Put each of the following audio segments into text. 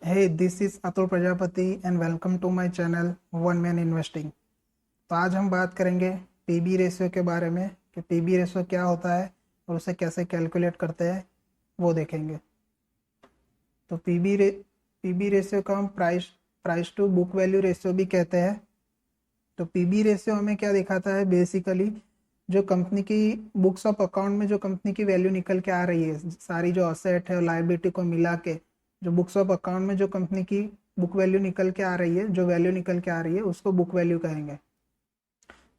Hey, this is Atul Prajapati and welcome to my channel one man investing. तो आज हम बात करेंगे पीबी रेशियो के बारे में कि पीबी रेशियो क्या होता है और उसे कैसे कैलकुलेट करते हैं, वो देखेंगे। तो पीबी रेशियो को हम price price to book value ratio भी कहते हैं। तो पीबी रेशियो हमें क्या दिखाता है, बेसिकली जो कंपनी की बुक्स ऑफ अकाउंट में जो कंपनी की वैल्यू निकल के आ रही है, सारी जो असेट है और लायबिलिटी को मिला के जो बुक्स ऑफ अकाउंट में जो कंपनी की बुक वैल्यू निकल के आ रही है, जो वैल्यू निकल के आ रही है उसको बुक वैल्यू कहेंगे।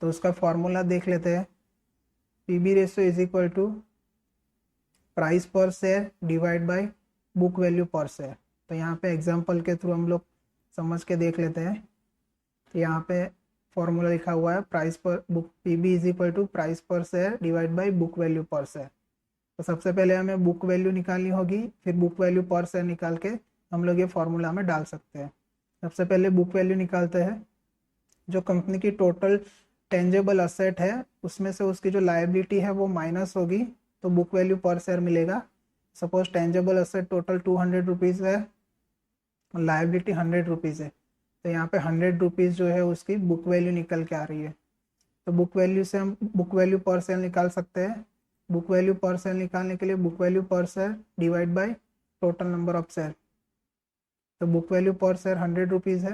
तो उसका फॉर्मूला देख लेते हैं। PB ratio is equal to price per share divide by book value per share. तो यहाँ पे एग्जांपल के थ्रू हम लोग समझ के देख लेते हैं। तो यहाँ पे फॉर्मूला लिखा हुआ है price per book PB is equal to price per share divide by book value per share. तो सबसे पहले हमें बुक वैल्यू निकालनी होगी, फिर बुक वैल्यू पर शेयर निकाल के हम लोग ये फॉर्मूला में डाल सकते हैं। सबसे पहले बुक वैल्यू निकालते हैं। जो कंपनी की टोटल टेंजेबल असेट है उसमें से उसकी जो लायबिलिटी है वो माइनस होगी, तो बुक वैल्यू पर शेयर मिलेगा। Suppose tangible asset total 200 rupees है और लायबिलिटी 100 रुपीज़ है, तो यहाँ पे 100 रुपीज़ जो है उसकी बुक वैल्यू निकल के आ रही है। तो बुक वैल्यू से हम बुक वैल्यू पर शेयर निकाल सकते हैं। बुक वैल्यू पर शेयर निकालने के लिए book value per share divide by total number of share. तो book value per share 100 rupees है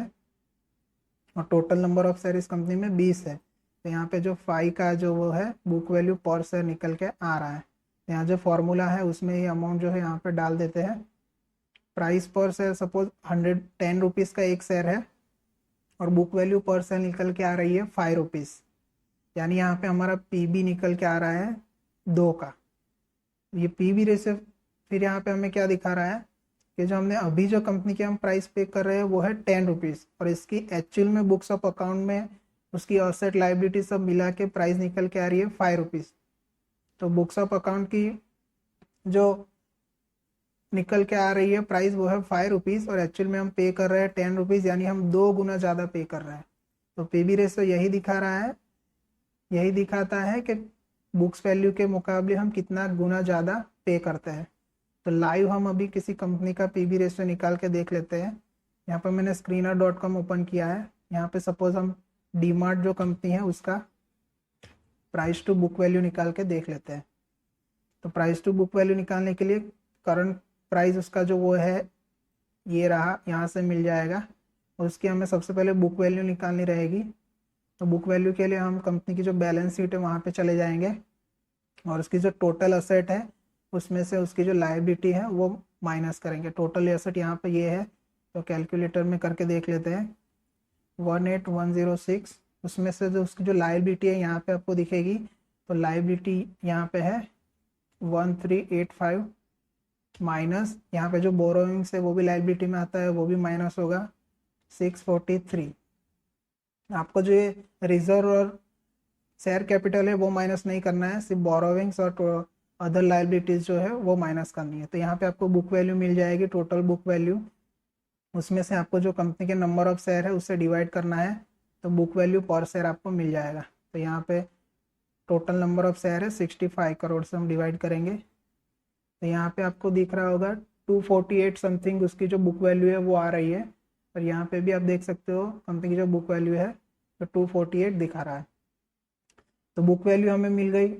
और टोटल नंबर ऑफ शेयर इस कंपनी में 20 है। तो यहाँ पे जो 5 का जो वो है बुक वैल्यू पर शेयर निकल के आ रहा है। यहाँ जो फॉर्मूला है उसमें ये अमाउंट जो है यहाँ पे डाल देते हैं। Price per share suppose 110 rupees का एक शेयर है और बुक वैल्यू पर शेयर निकल के आ रही है 5 रुपीज़, यानी यहाँ पे हमारा पीबी निकल के आ रहा है 2 का। ये पीबी रेशियो फिर यहाँ पे हमें क्या दिखा रहा है कि जो हमने अभी जो कंपनी की हम प्राइस पे कर रहे हैं वो है 10 रुपीज़ और इसकी एक्चुअल में बुक्स ऑफ अकाउंट में उसकी असेट लायबिलिटी सब मिला के प्राइस निकल के आ रही है 5 रुपीज़। तो बुक्स ऑफ अकाउंट की जो निकल के आ रही है प्राइस वो है 5 रुपीज़ और एक्चुअल में हम पे कर रहे हैं 10 रुपीज़, यानी हम 2 गुना ज़्यादा पे कर रहे हैं। तो पीबी रेशियो यही दिखा रहा है, यही दिखाता है कि बुक्स वैल्यू के मुकाबले हम कितना गुना ज़्यादा पे करते हैं। तो लाइव हम अभी किसी कंपनी का पीबी रेशियो निकाल के देख लेते हैं। यहाँ पर मैंने screener.com ओपन किया है। यहाँ पे सपोज हम डीमार्ट जो कंपनी है उसका प्राइस टू बुक वैल्यू निकाल के देख लेते हैं। तो प्राइस टू बुक वैल्यू निकालने के लिए करंट प्राइस उसका जो वो है ये रहा, यहाँ से मिल जाएगा और उसकी हमें सबसे पहले बुक वैल्यू निकालनी रहेगी। तो बुक वैल्यू के लिए हम कंपनी की जो बैलेंस शीट है वहाँ पे चले जाएंगे और उसकी जो टोटल असेट है उसमें से उसकी जो लायबिलिटी है वो माइनस करेंगे। टोटल एसेट यहाँ पे ये है, तो कैलकुलेटर में करके देख लेते हैं। 18106, उसमें से जो उसकी जो लायबिलिटी है यहाँ पे आपको दिखेगी। तो लायबिलिटी यहाँ पे है 1385 माइनस यहाँ पे जो बोरोइंग्स है वो भी लायबिलिटी में आता है, वो भी माइनस होगा 643। आपको जो ये रिजर्व और शेयर कैपिटल है वो माइनस नहीं करना है, सिर्फ बोरोविंग्स और अदर लायबिलिटीज जो है वो माइनस करनी है। तो यहाँ पे आपको बुक वैल्यू मिल जाएगी, टोटल बुक वैल्यू। उसमें से आपको जो कंपनी के नंबर ऑफ शेयर है उससे डिवाइड करना है, तो बुक वैल्यू पर शेयर आपको मिल जाएगा। तो यहाँ पे टोटल नंबर ऑफ शेयर है 65 करोड़ से हम डिवाइड करेंगे। तो यहाँ पे आपको दिख रहा होगा 248 समथिंग उसकी जो बुक वैल्यू है वो आ रही है। और यहाँ पे भी आप देख सकते हो कंपनी की जो बुक वैल्यू है तो 248 दिखा रहा है। तो बुक वैल्यू हमें मिल गई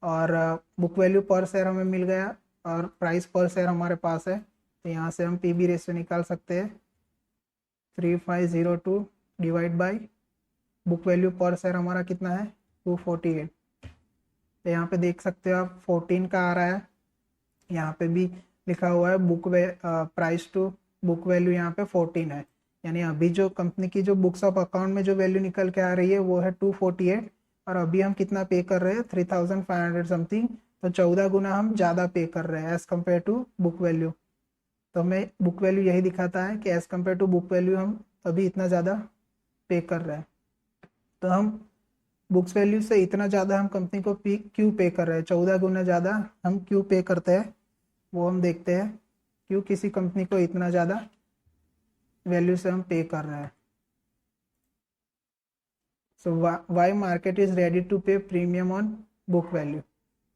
और बुक वैल्यू पर शेयर हमें मिल गया और प्राइस पर शेयर हमारे पास है। तो यहाँ से हम पीबी रेशियो निकाल सकते हैं। 3502 divide by book value per share हमारा कितना है 248। तो यहाँ पे देख सकते हो आप 14 का आ रहा है। यहाँ पे भी लिखा हुआ है प्राइस टू बुक वैल्यू यहाँ पे 14 है, यानी अभी जो कंपनी की जो बुक्स ऑफ अकाउंट में जो वैल्यू निकल के आ रही है वो है 248 और अभी हम कितना पे कर रहे हैं 3500 समथिंग। तो 14 गुना हम ज़्यादा पे कर रहे हैं as compared to book value. तो हमें बुक वैल्यू यही दिखाता है कि as compared to book value हम अभी इतना ज़्यादा पे कर रहे हैं। तो हम बुक्स वैल्यू से इतना ज़्यादा हम कंपनी को क्यों पे कर रहे हैं, 14 गुना ज़्यादा हम क्यों पे करते हैं वो हम देखते हैं। क्यों किसी कंपनी को इतना ज़्यादा वैल्यू से हम पे कर रहे हैं। So why market is ready to pay premium on book value.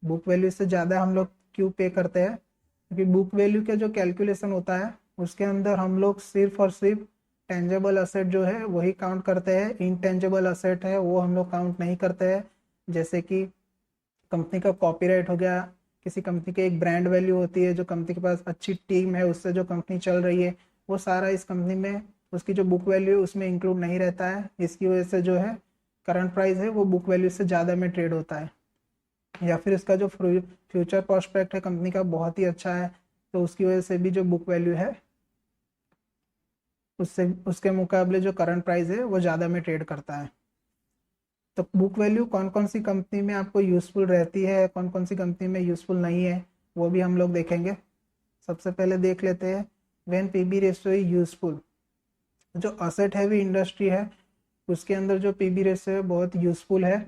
Book value से ज़्यादा हम लोग क्यों पे करते हैं, क्योंकि बुक वैल्यू का जो कैलकुलेशन होता है उसके अंदर हम लोग सिर्फ और सिर्फ टेंजेबल असेट जो है वही काउंट करते हैं, इनटेंजेबल असेट है वो हम लोग काउंट नहीं करते हैं। जैसे कि कंपनी का कॉपीराइट हो गया, किसी कंपनी की एक ब्रांड वैल्यू होती है, जो कंपनी के पास अच्छी टीम है, उससे जो कंपनी चल रही है, वो सारा इस कंपनी में उसकी जो बुक वैल्यू है उसमें इंक्लूड नहीं रहता है। इसकी वजह से जो है करंट प्राइस है वो बुक वैल्यू से ज़्यादा में ट्रेड होता है। या फिर इसका जो फ्यूचर प्रोस्पेक्ट है कंपनी का बहुत ही अच्छा है, तो उसकी वजह से भी जो बुक वैल्यू है उससे उसके मुकाबले जो करंट प्राइस है वो ज़्यादा में ट्रेड करता है। तो बुक वैल्यू कौन कौन सी कंपनी में आपको यूज़फुल रहती है, कौन कौन सी कंपनी में यूज़फुल नहीं है, वो भी हम लोग देखेंगे। सबसे पहले देख लेते हैं when PB ratio is useful. जो असेट हैवी इंडस्ट्री है उसके अंदर जो पीबी रेशियो है बहुत यूज़फुल है।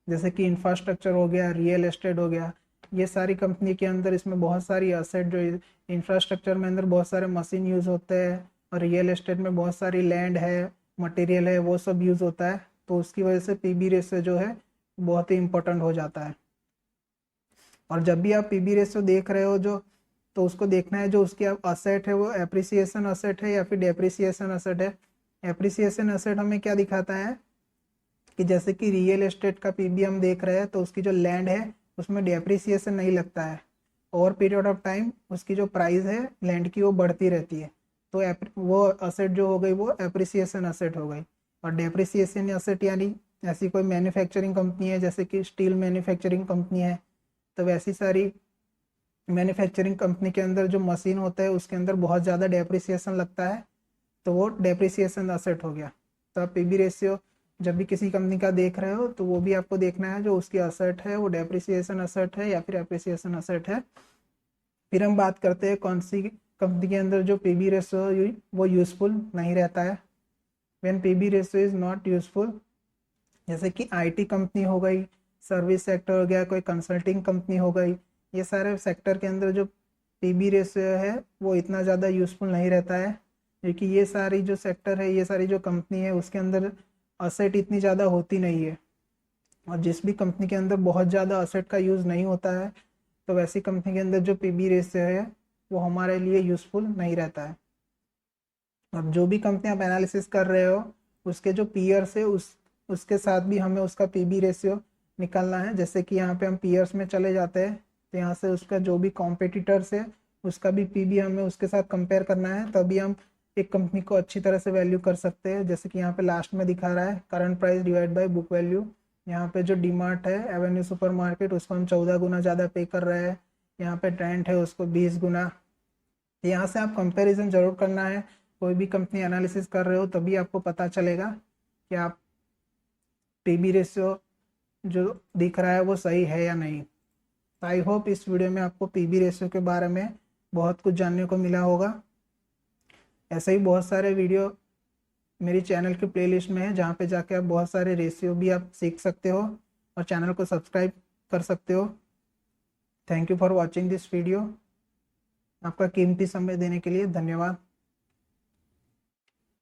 जैसे कि इंफ्रास्ट्रक्चर हो गया, रियल एस्टेट हो गया, ये सारी कंपनी के अंदर इसमें बहुत सारी असेट जो इंफ्रास्ट्रक्चर में अंदर बहुत सारे मशीन यूज़ होते हैं, और रियल एस्टेट में बहुत सारी लैंड है, मटेरियल है, वो सब यूज़ होता है। तो उसकी वजह से पीबी रेशियो जो है बहुत ही इंपॉर्टेंट हो जाता है। और जब भी आप पीबी रेशियो देख रहे हो जो, तो उसको देखना है जो उसकी असेट है वो एप्रिसिएशन असेट है या फिर डेप्रिसिएशन असेट है। एप्रिसिएशन असेट हमें क्या दिखाता है कि जैसे कि रियल एस्टेट का पीबी हम देख रहे हैं तो उसकी जो लैंड है उसमें डेप्रिसिएशन नहीं लगता है, ओवर पीरियड ऑफ टाइम उसकी जो प्राइस है लैंड की वो बढ़ती रहती है। तो वो असेट जो हो गई वो एप्रिसिएशन असेट हो गई। और डेप्रिसिएशन असेट यानी ऐसी कोई मैन्युफैक्चरिंग कंपनी है, जैसे कि स्टील मैन्युफैक्चरिंग कंपनी है, तो वैसी सारी मैन्युफैक्चरिंग कंपनी के अंदर जो मशीन होता है उसके अंदर बहुत ज़्यादा डेप्रिसिएशन लगता है, तो वो डेप्रिसिएशन असेट हो गया। तो आप पीबी रेशियो जब भी किसी कंपनी का देख रहे हो तो वो भी आपको देखना है जो उसकी असेट है वो डेप्रिसिएशन असेट है या फिर एप्रिसिएशन असेट है। फिर हम बात करते हैं कौन सी कंपनी के अंदर जो पीबी रेशियो वो यूज़फुल नहीं रहता है। When PB ratio is not useful, जैसे कि आईटी कंपनी हो गई, सर्विस सेक्टर हो गया, कोई कंसल्टिंग कंपनी हो गई, ये सारे सेक्टर के अंदर जो पीबी रेशियो है वो इतना ज़्यादा यूज़फुल नहीं रहता है, क्योंकि ये सारी जो सेक्टर है, ये सारी जो कंपनी है उसके अंदर असेट इतनी ज़्यादा होती नहीं है। और जिस भी कंपनी के अंदर बहुत ज़्यादा असेट का यूज़ नहीं होता है, तो वैसी कंपनी के अंदर जो पीबी रेशियो है वो हमारे लिए यूज़फुल नहीं रहता है। अब जो भी कंपनी आप एनालिसिस कर रहे हो उसके जो पीयर्स है उसके साथ भी हमें उसका पीबी रेशियो निकालना है। जैसे कि यहाँ पे हम पीयर्स में चले जाते हैं तो यहाँ से उसका जो भी कॉम्पिटिटर्स है उसका भी पीबी हमें उसके साथ कंपेयर करना है, तभी हम एक कंपनी को अच्छी तरह से वैल्यू कर सकते हैं। जैसे कि यहाँ पे लास्ट में दिखा रहा है current price divide by book value. यहाँ पे जो डीमार्ट है, एवेन्यू सुपर मार्केट, उसको हम 14 गुना ज़्यादा पे कर रहे हैं। यहाँ पे ट्रेंट है उसको 20 गुना। यहाँ से आप कंपैरिजन जरूर करना है, कोई भी कंपनी एनालिसिस कर रहे हो तभी आपको पता चलेगा कि आप पीबी रेशियो जो दिख रहा है वो सही है या नहीं। तो आई होप इस वीडियो में आपको पीबी रेशियो के बारे में बहुत कुछ जानने को मिला होगा। ऐसे ही बहुत सारे वीडियो मेरी चैनल के प्लेलिस्ट में है, जहाँ पे जाके आप बहुत सारे रेशियो भी आप सीख सकते हो और चैनल को सब्सक्राइब कर सकते हो। Thank you for watching this video. आपका कीमती समय देने के लिए धन्यवाद।